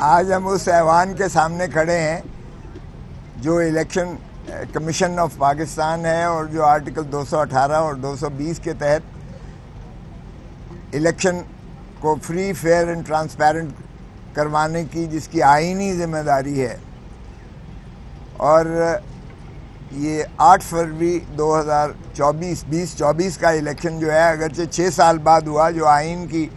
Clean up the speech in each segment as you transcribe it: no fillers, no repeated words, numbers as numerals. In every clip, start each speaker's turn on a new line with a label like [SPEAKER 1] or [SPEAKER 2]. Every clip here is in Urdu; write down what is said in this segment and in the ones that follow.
[SPEAKER 1] آج ہم اس ایوان کے سامنے کھڑے ہیں جو الیکشن کمیشن آف پاکستان ہے اور جو آرٹیکل 218 اور 220 کے تحت الیکشن کو فری فیئر اینڈ ٹرانسپیرنٹ کروانے کی جس کی آئینی ذمہ داری ہے، اور یہ 8 فروری 2024 کا الیکشن جو ہے اگرچہ 6 سال بعد ہوا، جو آئین کی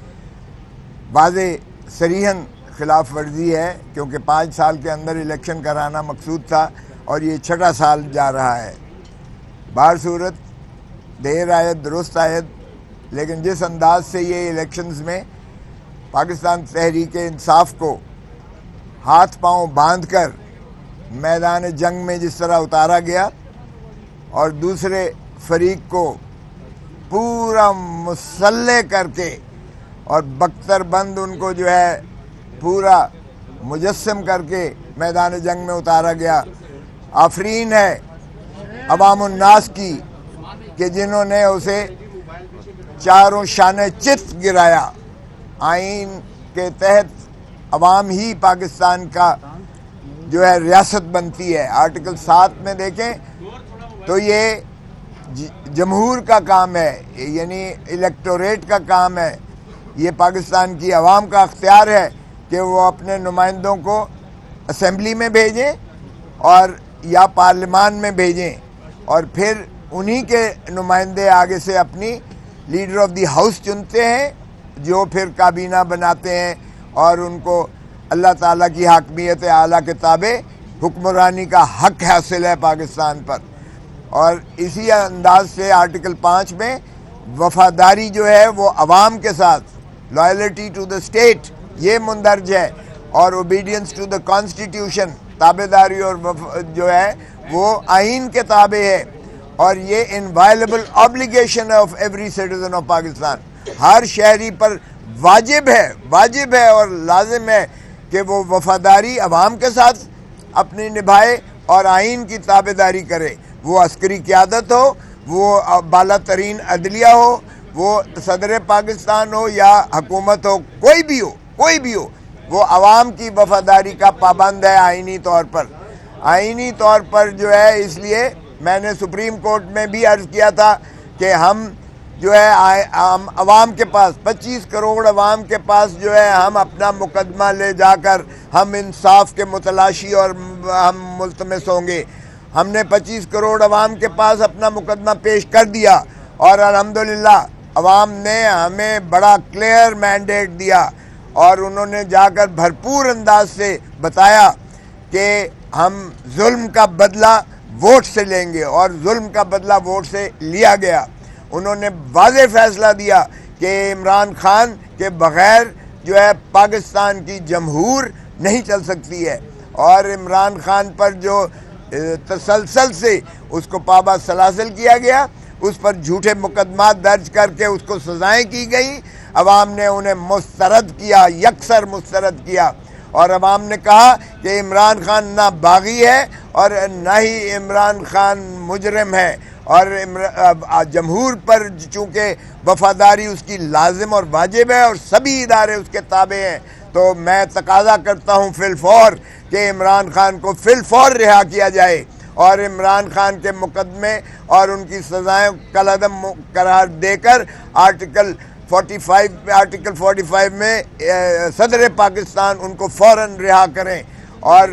[SPEAKER 1] واضح صریحاً خلاف ورزی ہے، کیونکہ 5 سال کے اندر الیکشن کرانا مقصود تھا اور یہ 6واں سال جا رہا ہے۔ بہر صورت دیر آید درست آید، لیکن جس انداز سے یہ الیکشنز میں پاکستان تحریک انصاف کو ہاتھ پاؤں باندھ کر میدان جنگ میں جس طرح اتارا گیا اور دوسرے فریق کو پورا مسلح کر کے اور بختر بند ان کو جو ہے پورا مجسم کر کے میدان جنگ میں اتارا گیا، آفرین ہے عوام الناس کی کہ جنہوں نے اسے چاروں شانے چت گرایا۔ آئین کے تحت عوام ہی پاکستان کا جو ہے ریاست بنتی ہے۔ آرٹیکل 7 میں دیکھیں تو یہ جمہور کا کام ہے، یعنی الیکٹوریٹ کا کام ہے، یہ پاکستان کی عوام کا اختیار ہے کہ وہ اپنے نمائندوں کو اسمبلی میں بھیجیں اور یا پارلیمان میں بھیجیں، اور پھر انہی کے نمائندے آگے سے اپنی لیڈر آف دی ہاؤس چنتے ہیں جو پھر کابینہ بناتے ہیں، اور ان کو اللہ تعالیٰ کی حاکمیت اعلیٰ کے تابع حکمرانی کا حق حاصل ہے پاکستان پر۔ اور اسی انداز سے آرٹیکل 5 میں وفاداری جو ہے وہ عوام کے ساتھ، لائلٹی ٹو دا اسٹیٹ یہ مندرج ہے، اور اوبیڈینس ٹو دا کانسٹیٹیوشن تابع داری اور جو ہے وہ آئین کے تابع ہے، اور یہ inalienable obligation of every citizen of Pakistan, ہر شہری پر واجب ہے اور لازم ہے کہ وہ وفاداری عوام کے ساتھ اپنی نبھائے اور آئین کی تابع داری کرے، وہ عسکری قیادت ہو، وہ بالا ترین عدلیہ ہو، وہ صدر پاکستان ہو یا حکومت ہو، کوئی بھی ہو وہ عوام کی وفاداری کا پابند ہے آئینی طور پر جو ہے۔ اس لیے میں نے سپریم کورٹ میں بھی عرض کیا تھا کہ ہم جو ہے عوام کے پاس 25 کروڑ عوام کے پاس جو ہے ہم اپنا مقدمہ لے جا کر ہم انصاف کے متلاشی اور ہم ملتمس ہوں گے۔ ہم نے 25 کروڑ عوام کے پاس اپنا مقدمہ پیش کر دیا، اور الحمدللہ عوام نے ہمیں بڑا کلیئر مینڈیٹ دیا، اور انہوں نے جا کر بھرپور انداز سے بتایا کہ ہم ظلم کا بدلہ ووٹ سے لیں گے، اور ظلم کا بدلہ ووٹ سے لیا گیا۔ انہوں نے واضح فیصلہ دیا کہ عمران خان کے بغیر جو ہے پاکستان کی جمہور نہیں چل سکتی ہے، اور عمران خان پر جو تسلسل سے اس کو پابا سلاسل کیا گیا، اس پر جھوٹے مقدمات درج کر کے اس کو سزائیں کی گئیں، عوام نے انہیں مسترد کیا، یکسر مسترد کیا، اور عوام نے کہا کہ عمران خان نہ باغی ہے اور نہ ہی عمران خان مجرم ہے، اور جمہور پر چونکہ وفاداری اس کی لازم اور واجب ہے اور سبھی ادارے اس کے تابع ہیں، تو میں تقاضا کرتا ہوں فی الفور کہ عمران خان کو فی الفور رہا کیا جائے، اور عمران خان کے مقدمے اور ان کی سزائیں کالعدم قرار دے کر آرٹیکل 45 میں صدر پاکستان ان کو فوراً رہا کریں، اور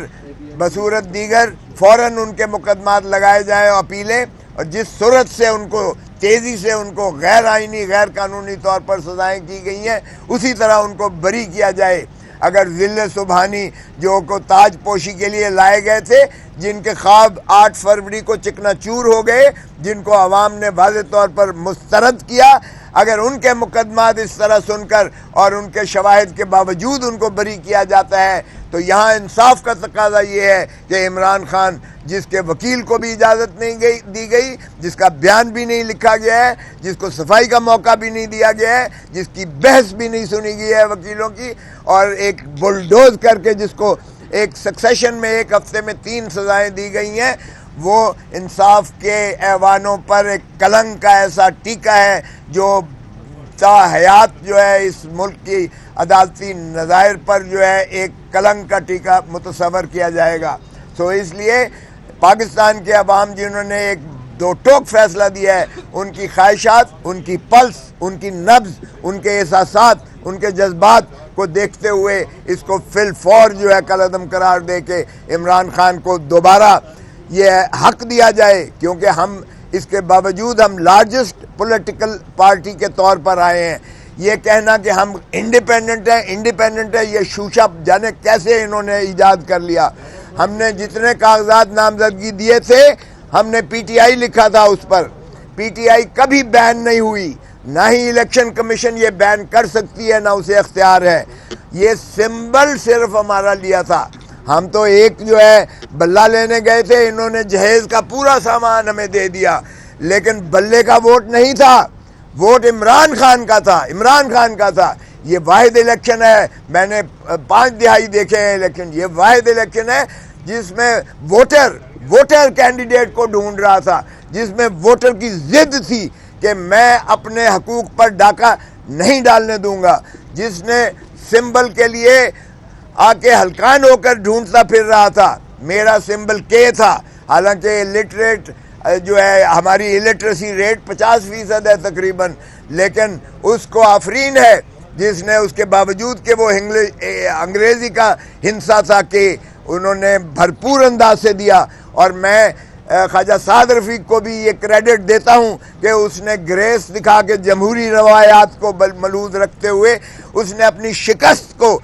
[SPEAKER 1] بصورت دیگر فوراً ان کے مقدمات لگائے جائیں، اپیلیں، اور جس صورت سے ان کو تیزی سے ان کو غیر آئینی غیر قانونی طور پر سزائیں کی گئی ہیں اسی طرح ان کو بری کیا جائے۔ اگر ذل سبحانی جو کو تاج پوشی کے لیے لائے گئے تھے، جن کے خواب 8 فروری کو چکنا چور ہو گئے، جن کو عوام نے واضح طور پر مسترد کیا، اگر ان کے مقدمات اس طرح سن کر اور ان کے شواہد کے باوجود ان کو بری کیا جاتا ہے، تو یہاں انصاف کا تقاضا یہ ہے کہ عمران خان جس کے وکیل کو بھی اجازت نہیں دی گئی، جس کا بیان بھی نہیں لکھا گیا ہے، جس کو صفائی کا موقع بھی نہیں دیا گیا ہے، جس کی بحث بھی نہیں سنی گئی ہے وکیلوں کی، اور ایک بلڈوز کر کے جس کو ایک سکسیشن میں 1 ہفتے میں 3 سزائیں دی گئی ہیں، وہ انصاف کے ایوانوں پر ایک کلنک کا ایسا ٹیکہ ہے جو تا حیات جو ہے اس ملک کی عدالتی نظائر پر جو ہے ایک کلنک کا ٹیکہ متصور کیا جائے گا. سو اس لیے پاکستان کے عوام جنہوں نے ایک دو ٹوک فیصلہ دیا ہے، ان کی خواہشات، ان کی پلس، ان کی نبض، ان کے احساسات، ان کے جذبات کو دیکھتے ہوئے اس کو فی الفور جو ہے کالعدم قرار دے کے عمران خان کو دوبارہ یہ حق دیا جائے، کیونکہ ہم اس کے باوجود ہم لارجسٹ پولیٹیکل پارٹی کے طور پر آئے ہیں. یہ کہنا کہ ہم انڈیپینڈنٹ ہے یہ شوشہ جانے کیسے انہوں نے ایجاد کر لیا. ہم نے جتنے کاغذات نامزدگی دیے تھے ہم نے پی ٹی آئی لکھا تھا، اس پر پی ٹی آئی کبھی بین نہیں ہوئی، نہ ہی الیکشن کمیشن یہ بین کر سکتی ہے، نہ اسے اختیار ہے. یہ سمبل صرف ہمارا لیا تھا. ہم تو ایک جو ہے بلہ لینے گئے تھے، انہوں نے جہیز کا پورا سامان ہمیں دے دیا، لیکن بلے کا ووٹ نہیں تھا، ووٹ عمران خان کا تھا، عمران خان کا تھا. یہ واحد الیکشن ہے، میں نے 5 دہائی دیکھے ہیں الیکشن، یہ واحد الیکشن ہے جس میں ووٹر کینڈیڈیٹ کو ڈھونڈ رہا تھا، جس میں ووٹر کی ضد تھی کہ میں اپنے حقوق پر ڈاکہ نہیں ڈالنے دوں گا، جس نے سمبل کے لیے آ کے ہلکان ہو کر ڈھونڈتا پھر رہا تھا. میرا سمبل کے تھا، حالانکہ الٹریٹ جو ہے ہماری الٹریسی ریٹ 50% ہے تقریباً، لیکن اس کو آفرین ہے جس نے اس کے باوجود کہ وہ انگریزی کا ہنسا تھا کہ انہوں نے بھرپور انداز سے دیا. اور میں خواجہ سعد رفیق کو بھی یہ کریڈٹ دیتا ہوں کہ اس نے گریس دکھا کے جمہوری روایات کو ملحوظ رکھتے ہوئے اس نے اپنی شکست کو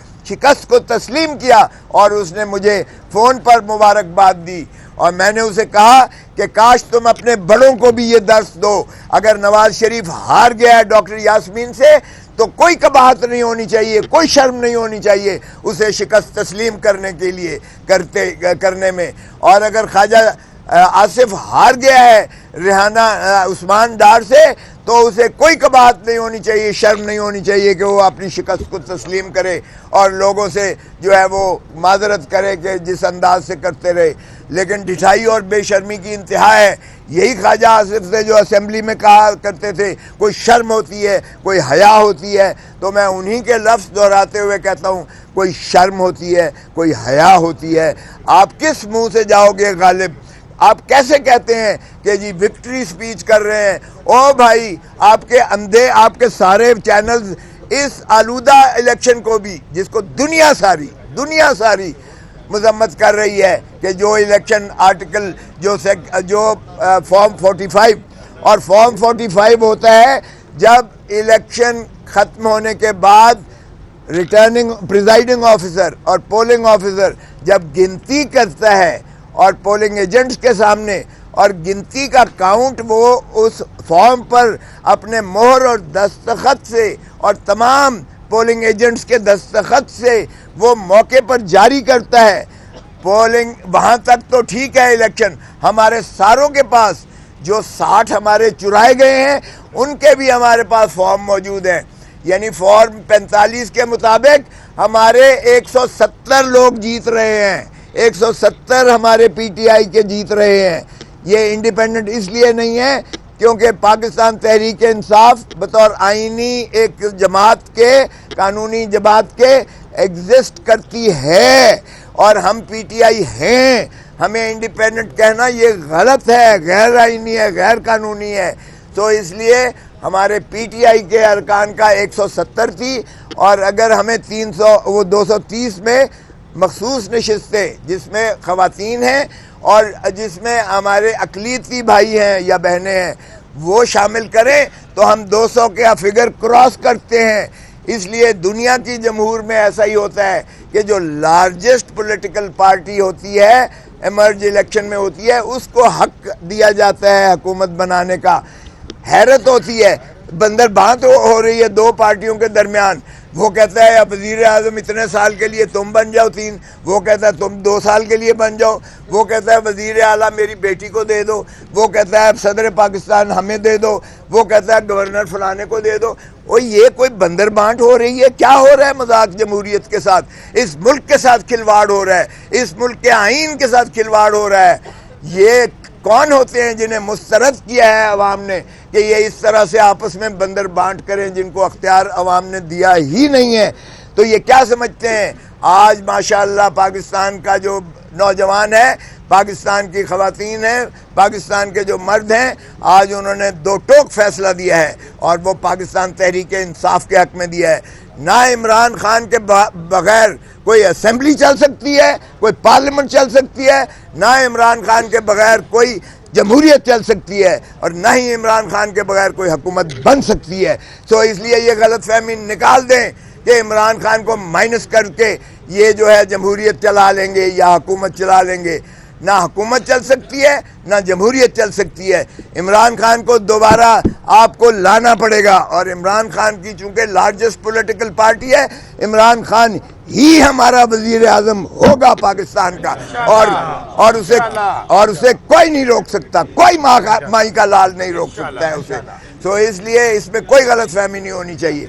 [SPEAKER 1] تسلیم کیا، اور اس نے مجھے فون پر مبارکباد دی. اور میں نے اسے کہا کہ کاش تم اپنے بڑوں کو بھی یہ درس دو. اگر نواز شریف ہار گیا ہے ڈاکٹر یاسمین سے تو کوئی قباحت نہیں ہونی چاہیے، کوئی شرم نہیں ہونی چاہیے اسے شکست تسلیم کرنے میں. اور اگر خواجہ آصف ہار گیا ہے ریحانہ عثمان ڈار سے تو اسے کوئی قباحت نہیں ہونی چاہیے، شرم نہیں ہونی چاہیے کہ وہ اپنی شکست کو تسلیم کرے اور لوگوں سے جو ہے وہ معذرت کرے کہ جس انداز سے کرتے رہے. لیکن ڈھٹائی اور بے شرمی کی انتہا ہے. یہی خواجہ آصف سے جو اسمبلی میں کہا کرتے تھے کوئی شرم ہوتی ہے، کوئی حیا ہوتی ہے، تو میں انہی کے لفظ دہراتے ہوئے کہتا ہوں کوئی شرم ہوتی ہے، کوئی حیا ہوتی ہے. آپ کس منہ سے جاؤ گے غالب؟ آپ کیسے کہتے ہیں کہ جی وکٹری سپیچ کر رہے ہیں؟ او بھائی، آپ کے اندھے، آپ کے سارے چینلز اس آلودہ الیکشن کو بھی، جس کو دنیا ساری مذمت کر رہی ہے کہ جو الیکشن آرٹیکل جو فارم 45 اور فارم 45 ہوتا ہے جب الیکشن ختم ہونے کے بعد ریٹرننگ پریزائڈنگ آفیسر اور پولنگ آفیسر جب گنتی کرتا ہے اور پولنگ ایجنٹس کے سامنے، اور گنتی کا کاؤنٹ وہ اس فارم پر اپنے مہر اور دستخط سے اور تمام پولنگ ایجنٹس کے دستخط سے وہ موقع پر جاری کرتا ہے. پولنگ وہاں تک تو ٹھیک ہے الیکشن، ہمارے ساروں کے پاس جو 60 ہمارے چرائے گئے ہیں ان کے بھی ہمارے پاس فارم موجود ہیں. یعنی فارم 45 کے مطابق ہمارے 170 لوگ جیت رہے ہیں، 170 ہمارے پی ٹی آئی کے جیت رہے ہیں. یہ انڈیپینڈنٹ اس لیے نہیں ہے کیونکہ پاکستان تحریک انصاف بطور آئینی ایک جماعت کے، قانونی جماعت کے ایگزسٹ کرتی ہے، اور ہم پی ٹی آئی ہیں. ہمیں انڈیپینڈنٹ کہنا یہ غلط ہے، غیر آئینی ہے، غیر قانونی ہے. تو اس لیے ہمارے پی ٹی آئی کے ارکان کا 170 تھی، اور اگر ہمیں 230 میں مخصوص نشستیں جس میں خواتین ہیں اور جس میں ہمارے اقلیتی بھائی ہیں یا بہنیں ہیں وہ شامل کریں تو ہم 200 کا فگر کراس کرتے ہیں. اس لیے دنیا کی جمہور میں ایسا ہی ہوتا ہے کہ جو لارجسٹ پولیٹیکل پارٹی ہوتی ہے ایمرج الیکشن میں ہوتی ہے اس کو حق دیا جاتا ہے حکومت بنانے کا. حیرت ہوتی ہے، بندر بانت ہو رہی ہے دو پارٹیوں کے درمیان. وہ کہتا ہے اب وزیر اعظم اتنے سال کے لیے تم بن جاؤ 3، وہ کہتا ہے تم 2 سال کے لیے بن جاؤ، وہ کہتا ہے وزیر اعلیٰ میری بیٹی کو دے دو، وہ کہتا ہے اب صدر پاکستان ہمیں دے دو، وہ کہتا ہے گورنر فلانے کو دے دو. وہ یہ کوئی بندر بانٹ ہو رہی ہے؟ کیا ہو رہا ہے مذاق جمہوریت کے ساتھ؟ اس ملک کے ساتھ کھلواڑ ہو رہا ہے، اس ملک کے آئین کے ساتھ کھلواڑ ہو رہا ہے. یہ کون ہوتے ہیں جنہیں مسترد کیا ہے عوام نے کہ یہ اس طرح سے آپس میں بندر بانٹ کریں، جن کو اختیار عوام نے دیا ہی نہیں ہے؟ تو یہ کیا سمجھتے ہیں؟ آج ماشاءاللہ پاکستان کا جو نوجوان ہے، پاکستان کی خواتین ہیں، پاکستان کے جو مرد ہیں، آج انہوں نے دو ٹوک فیصلہ دیا ہے، اور وہ پاکستان تحریک انصاف کے حق میں دیا ہے۔ نہ عمران خان کے بغیر کوئی اسمبلی چل سکتی ہے، کوئی پارلیمنٹ چل سکتی ہے، نہ عمران خان کے بغیر کوئی جمہوریت چل سکتی ہے، اور نہ ہی عمران خان کے بغیر کوئی حکومت بن سکتی ہے۔ سو اس لیے یہ غلط فہمی نکال دیں کہ عمران خان کو مائنس کر کے یہ جو ہے جمہوریت چلا لیں گے یا حکومت چلا لیں گے۔ نہ حکومت چل سکتی ہے، نہ جمہوریت چل سکتی ہے۔ عمران خان کو دوبارہ آپ کو لانا پڑے گا، اور عمران خان کی چونکہ لارجسٹ پولیٹیکل پارٹی ہے، عمران خان ہی ہمارا وزیر اعظم ہوگا پاکستان کا، اور اسے کوئی نہیں روک سکتا، کوئی مائی کا لال نہیں روک سکتا ہے اسے۔ تو اس لیے اس میں کوئی غلط فہمی نہیں ہونی چاہیے۔